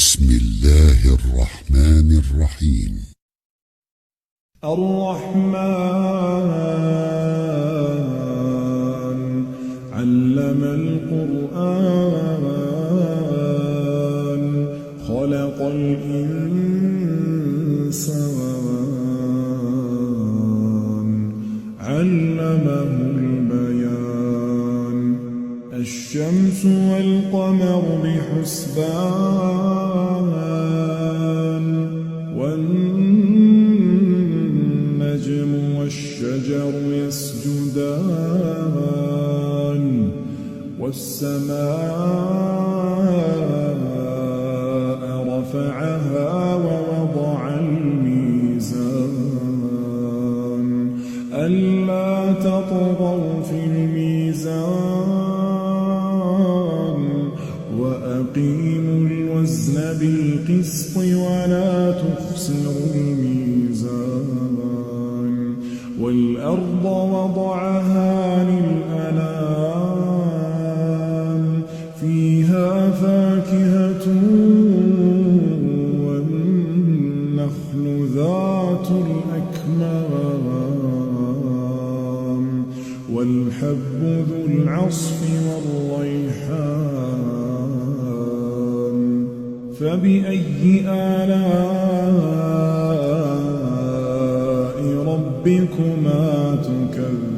بسم الله الرحمن الرحيم. الرحمن علم القرآن خلق الإنسان علمه البيان الشمس والقمر بحسبان والنجم والشجر يسجدان والسماء رفعها ووضع الميزان ألا تطغوا في الميزان وأقيموا الوزن بالقسط ولا تخسروا الميزان والأرض وضعها للأنام فيها فاكهة والنخل ذات الأكمام والحب ذو العصف والريحان فبأي آلاء ربكما تكذبان